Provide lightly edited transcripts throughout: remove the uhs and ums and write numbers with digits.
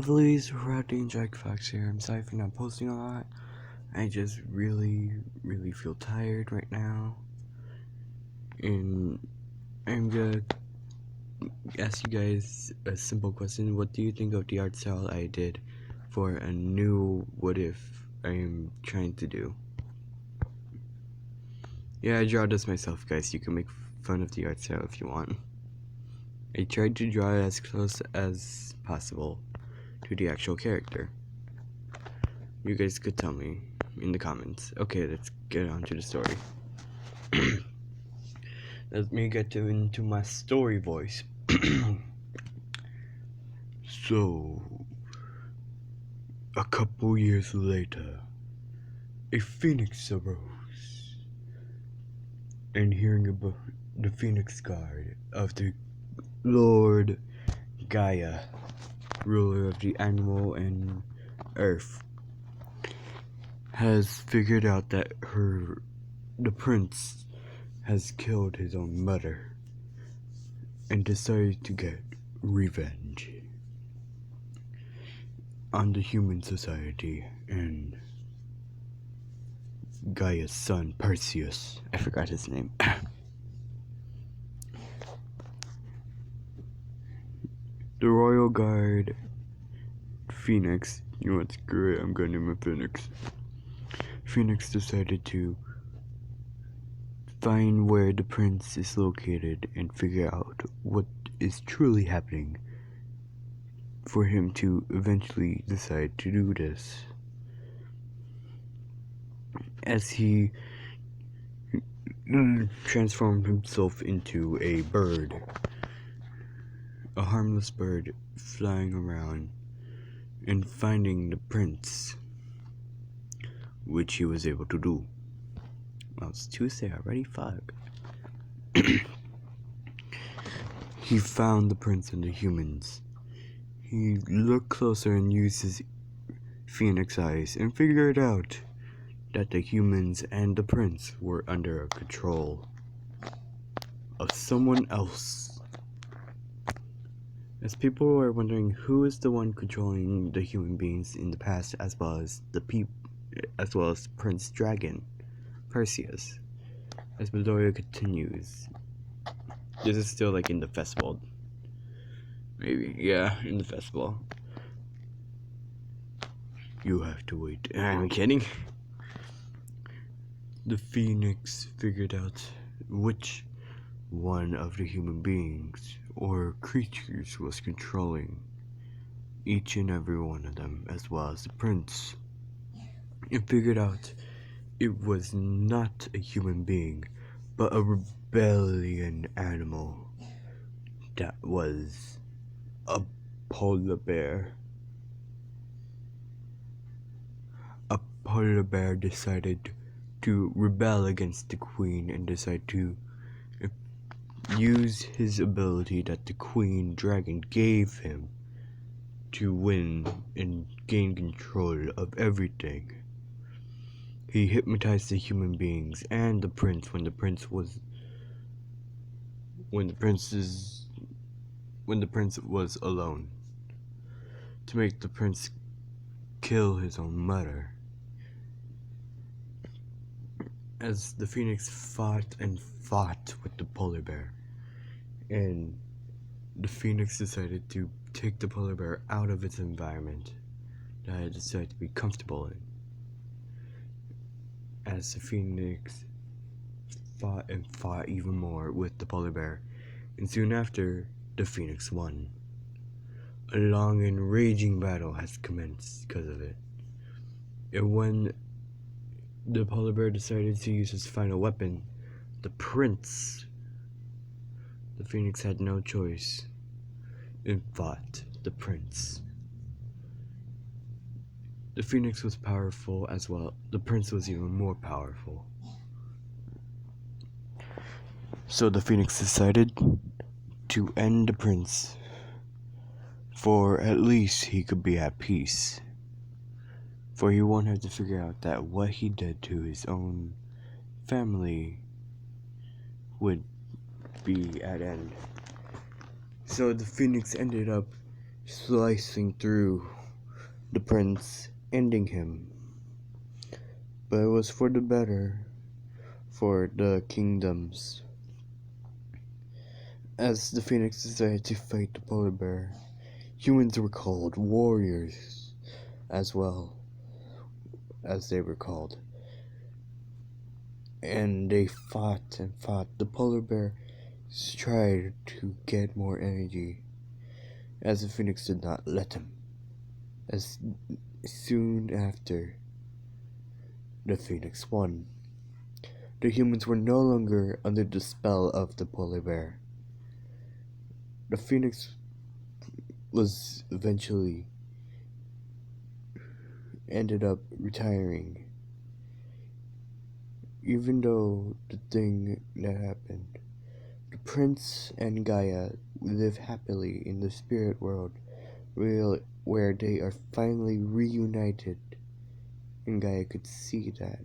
lovelies, Rodney and Jack Fox here. I'm sorry for not posting a lot. I just really feel tired right now. And I'm gonna ask you guys a simple question. What do you think of the art style I did for a new What If I am trying to do? Yeah, I draw this myself, guys. You can make fun of the art style if you want. I tried to draw it as close as possible to the actual character. You guys could tell me in the comments. Okay, let's get on to the story. Let me get into my story voice. So, a couple years later, a phoenix arose, and hearing about the phoenix guard of the Lord Gaia, ruler of the animal and earth, has figured out that the prince has killed his own mother and decided to get revenge on the human society and Gaia's son, Perseus. I forgot his name. The Royal Guard Phoenix, you know what, screw it, I'm gonna name it Phoenix. Phoenix decided to find where the prince is located and figure out what is truly happening for him to eventually decide to do this. As he transformed himself into a bird, a harmless bird flying around and finding the prince, which he was able to do. Well, it's Tuesday already, fuck. He found the prince and the humans. He looked closer and used his phoenix eyes and figured out that the humans and the prince were under control of someone else. As people are wondering who is the one controlling the human beings in the past, as well as Prince Dragon, Perseus. As Midoriya continues, this is still like in the festival. Maybe, yeah, in the festival. You have to wait. I'm kidding. The Phoenix figured out which one of the human beings or creatures was controlling each and every one of them, as well as the prince. It figured out it was not a human being, but a rebellion animal that was a polar bear. A polar bear decided to rebel against the queen and decide to use his ability that the queen dragon gave him to win and gain control of everything. He hypnotized the human beings and the prince when the prince was alone, to make the prince kill his own mother. As the phoenix fought with the polar bear, and the phoenix decided to take the polar bear out of its environment that it decided to be comfortable in. As the phoenix fought even more with the polar bear, and soon after, the phoenix won. A long and raging battle has commenced because of it. And when the polar bear decided to use his final weapon, the phoenix had no choice and fought the prince. The phoenix was powerful as well. The prince was even more powerful. So the phoenix decided to end the prince, for at least he could be at peace. For he won't have to figure out that what he did to his own family would be at end. So the phoenix ended up slicing through the prince, ending him. But it was for the better for the kingdoms. As the phoenix decided to fight the polar bear, humans were called warriors as well as they were called. And they fought and fought. The polar bear tried to get more energy, as the phoenix did not let him. As soon after, the phoenix won. The humans were no longer under the spell of the polar bear. The phoenix was eventually ended up retiring, even though the thing that happened. The prince and Gaia live happily in the spirit world, where they are finally reunited, and Gaia could see that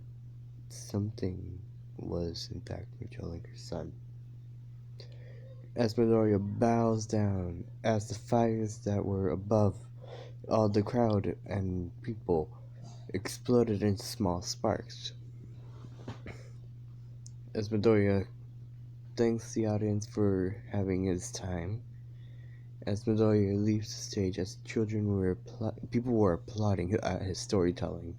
something was in fact controlling her son. As Midoriya bows down, as the fires that were above all the crowd and people exploded into small sparks. As Midoriya thanks the audience for having his time, as Midoriya leaves the stage, as people were applauding at his storytelling.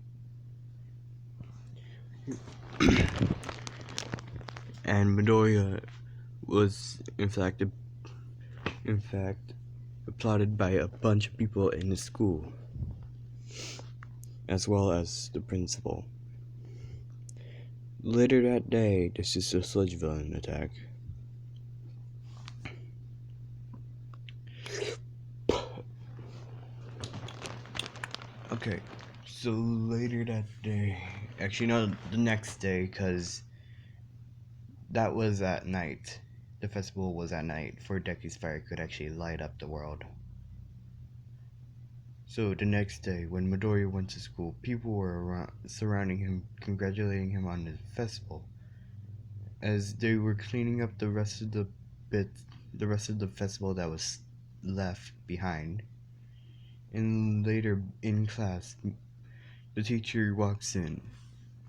And Midoriya was in fact applauded by a bunch of people in the school, as well as the principal. Later that day, this is a sludge villain attack. Okay, so later that day, actually no, the next day, because that was at night. The festival was at night, for Deku's fire could actually light up the world. So the next day, when Midoriya went to school, people were surrounding him, congratulating him on the festival. As they were cleaning up the rest of the festival that was left behind. And later in class, the teacher walks in.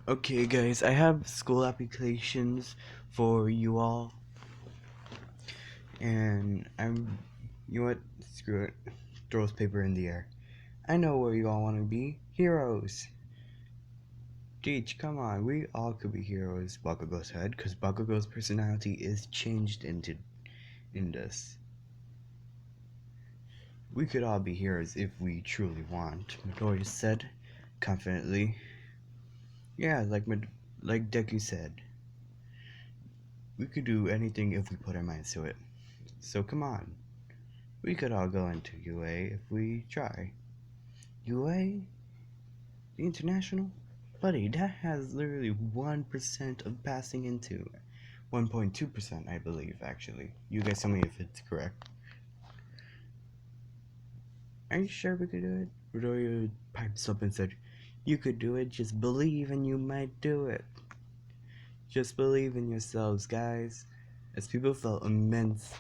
Okay, guys, I have school applications for you all. And you know what? Screw it. Throws paper in the air. I know where you all want to be. Heroes. Teach, come on. We all could be heroes, Bakugo said, because Bakugo's personality is changed in this. We could all be heroes if we truly want, Midoriya said, confidently. Yeah, like Deku said. We could do anything if we put our minds to it. So come on. We could all go into UA if we try. UA? The International? Buddy, that has literally 1% of passing into. 1.2%, I believe, actually. You guys tell me if it's correct. Are you sure we could do it? Midoriya pipes up and said, you could do it, just believe and you might do it. Just believe in yourselves, guys. As people felt immense,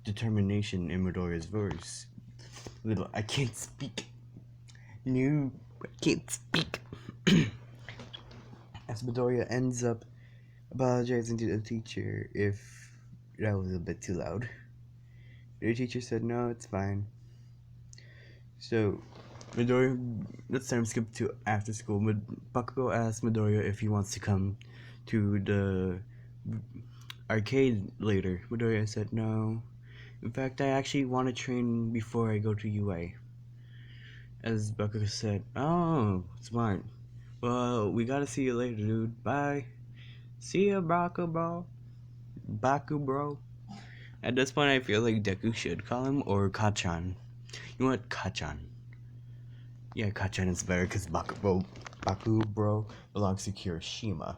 determination in Midoriya's voice. I can't speak. No, I can't speak. As Midoriya ends up apologizing to the teacher if that was a bit too loud. The teacher said, no, it's fine. So, Midoriya, let's time skip to after school. Bakugo asked Midoriya if he wants to come to the arcade later. Midoriya said no. In fact, I actually want to train before I go to UA. As Bakugo said, oh, smart. Well, we gotta see you later, dude. Bye. See ya, Baku bro. At this point, I feel like Deku should call him, or Kachan. You know what? Kachan. Yeah, Kachan is better because Baku bro belongs to Kirishima.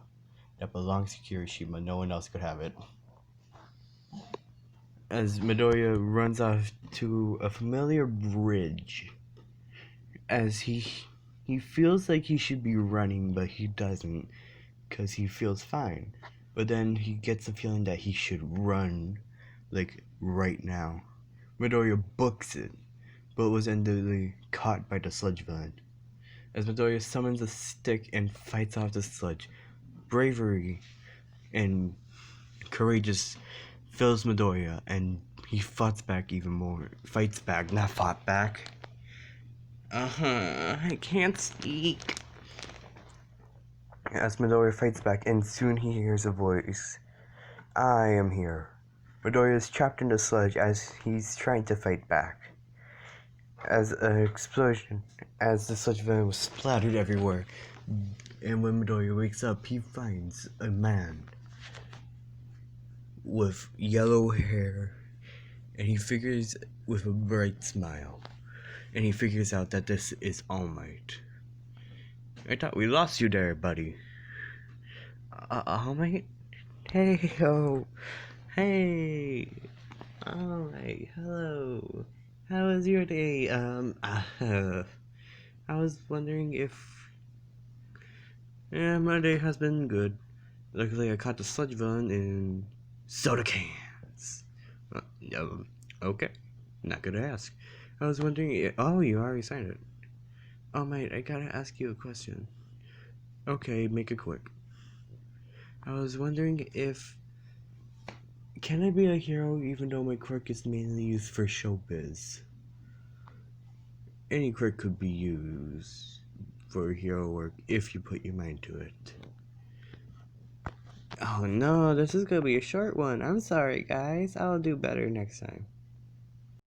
That belongs to Kirishima. No one else could have it. As Midoriya runs off to a familiar bridge, as he feels like he should be running, but he doesn't, because he feels fine. But then he gets the feeling that he should run, like right now. Midoriya books it, but was endedly caught by the sludge villain. As Midoriya summons a stick and fights off the sludge, bravery and courageous fills Midoriya, and he fights back even more. Fights back, not fought back. I can't speak. As Midoriya fights back, and soon he hears a voice. I am here. Midoriya is trapped in the sludge as he's trying to fight back. As an explosion, as the sludge venom was splattered everywhere, and when Midoriya wakes up, he finds a man with yellow hair, and he figures with a bright smile, and he figures out that this is All Might. I thought we lost you there, buddy. All Might? Hey, oh, hey, All Might, hello. How was your day? I was wondering if... Yeah, my day has been good. Luckily, I caught the sludge villain in soda cans. Okay, not gonna ask. I was wondering... Oh, you already signed it. Oh, mate, I gotta ask you a question. Okay, make it quick. I was wondering if... Can I be a hero even though my quirk is mainly used for showbiz? Any quirk could be used for hero work if you put your mind to it. Oh no, this is gonna be a short one. I'm sorry, guys. I'll do better next time.